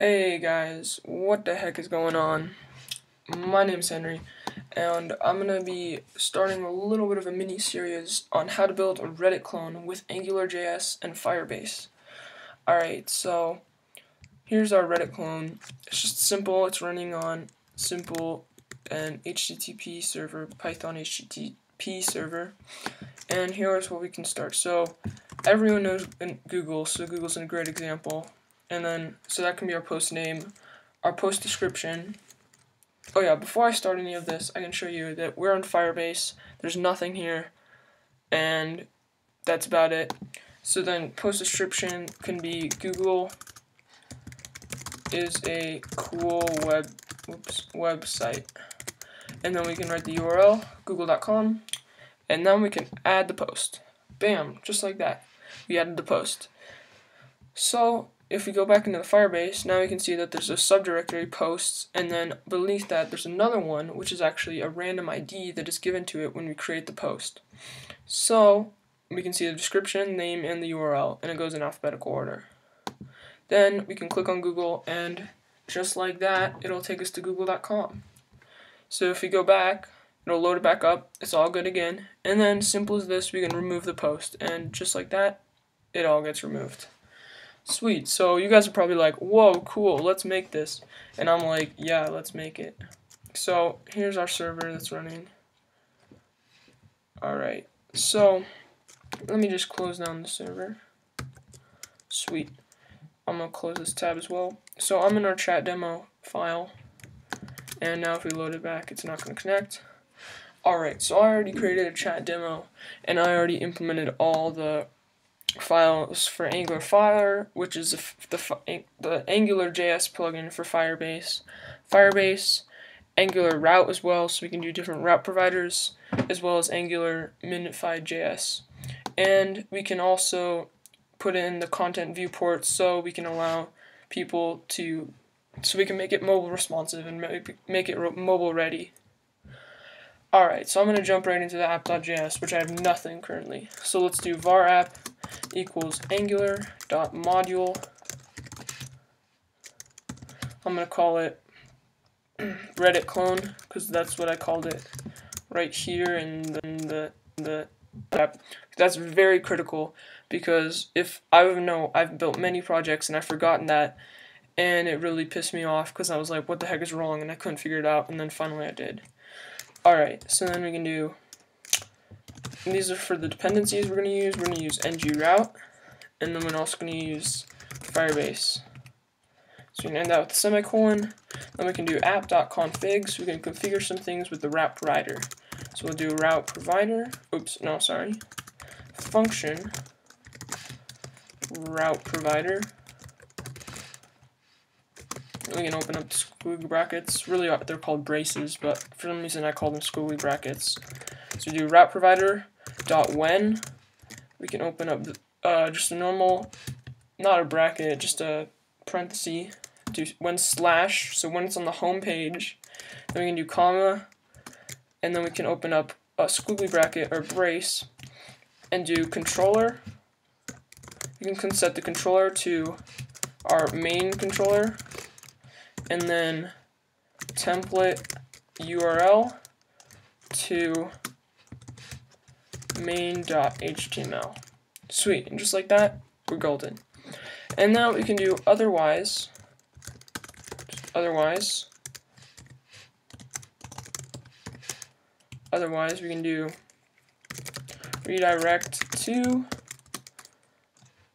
Hey guys, what the heck is going on? My name's Henry, and I'm gonna be starting a little bit of a mini series on how to build a Reddit clone with AngularJS and Firebase. Alright, so here's our Reddit clone. It's just simple, it's running on simple and HTTP server, Python HTTP server, and here's what we can start. So everyone knows Google, so Google's a great example. And then, so that can be our post name, our post description. Oh yeah, before I start any of this, I can show you that we're on Firebase, there's nothing here, and that's about it. So then post description can be Google is a cool website. And then we can write the URL, google.com, and then we can add the post. Bam, just like that. We added the post. So if we go back into the Firebase, now we can see that there's a subdirectory posts, and then beneath that there's another one, which is actually a random ID that is given to it when we create the post. So we can see the description, name, and the URL, and it goes in alphabetical order. Then we can click on Google, and just like that, it'll take us to google.com. So if we go back, it'll load it back up, it's all good again, and then simple as this, we can remove the post, and just like that, it all gets removed. Sweet, so you guys are probably like, whoa, cool, let's make this. And I'm like, yeah, let's make it. So here's our server that's running. Alright, so let me just close down the server. Sweet. I'm going to close this tab as well. So I'm in our chat demo file. And now if we load it back, it's not going to connect. Alright, so I already created a chat demo, and I already implemented all the files for Angular Fire, which is the AngularJS plugin for Firebase, Angular Route as well, so we can do different route providers, as well as Angular Minified.js. And we can also put in the content viewport so we can allow people to, so we can make it mobile responsive and make it mobile ready. Alright, so I'm going to jump right into the app.js, which I have nothing currently. So let's do var app equals angular.module. I'm going to call it Reddit clone, because that's what I called it right here in the app. That's very critical, because if I know I've built many projects and I've forgotten that, and it really pissed me off because I was like, what the heck is wrong, and I couldn't figure it out, and then finally I did. Alright, so then we can do, and these are for the dependencies we're going to use. We're going to use ng-route, and then we're also going to use Firebase. So we can end that with a semicolon. Then we can do app.config, so we can configure some things with the route provider. So we'll do route provider, function route provider. We can open up the squiggly brackets. Really, they're called braces, but for some reason I call them squiggly brackets. So we do route provider dot when. We can open up just a normal, not a bracket, just a parenthesis. Do when slash. So when it's on the home page, then we can do comma, and then we can open up a squiggly bracket or brace, and do controller. You can set the controller to our main controller, and then template URL to main.html. Sweet, and just like that, we're golden. And now we can do otherwise we can do redirect to,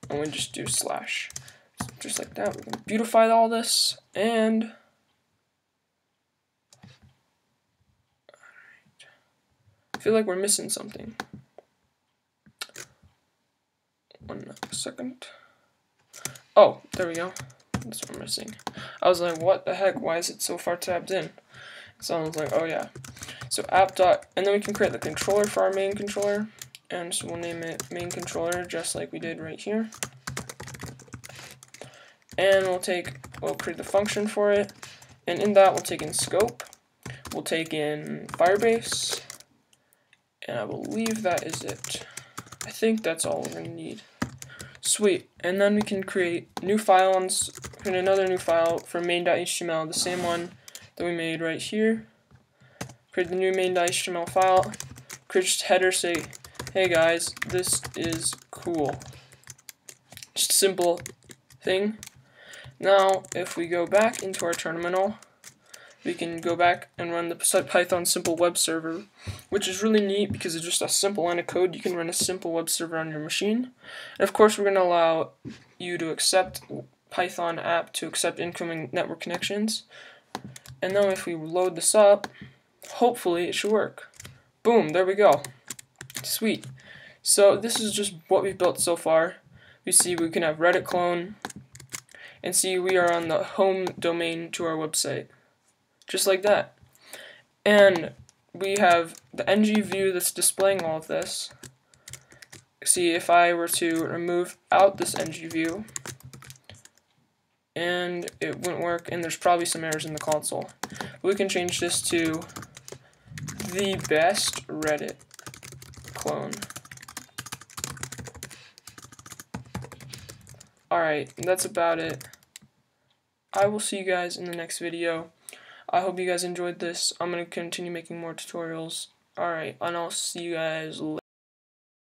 and we just do slash. Just like that, we can beautify all this, and I feel like we're missing something. 1 second. Oh, there we go. That's what we're missing. I was like, what the heck? Why is it so far tabbed in? So I was like, oh yeah. So app dot, and then we can create the controller for our main controller, and so we'll name it main controller, just like we did right here. And we'll create the function for it, and in that we'll take in scope, we'll take in Firebase, and I believe that is it. I think that's all we're going to need. Sweet. And then we can create new file create another new file for main.html, the same one that we made right here. Create the new main.html file. Create just a header, say, hey guys, this is cool. Just a simple thing. Now, if we go back into our terminal, we can go back and run the Python simple web server, which is really neat because it's just a simple line of code. You can run a simple web server on your machine. And of course, we're going to allow you to accept Python app to accept incoming network connections. And now if we load this up, hopefully it should work. Boom, there we go. Sweet. So this is just what we've built so far. We see we can have Reddit clone, and see we are on the home domain to our website. Just like that. And we have the ng view that's displaying all of this. See, if I were to remove out this ng view, and it wouldn't work, and there's probably some errors in the console. We can change this to the best Reddit clone. Alright, that's about it. I will see you guys in the next video. I hope you guys enjoyed this. I'm going to continue making more tutorials. Alright, and I'll see you guys later.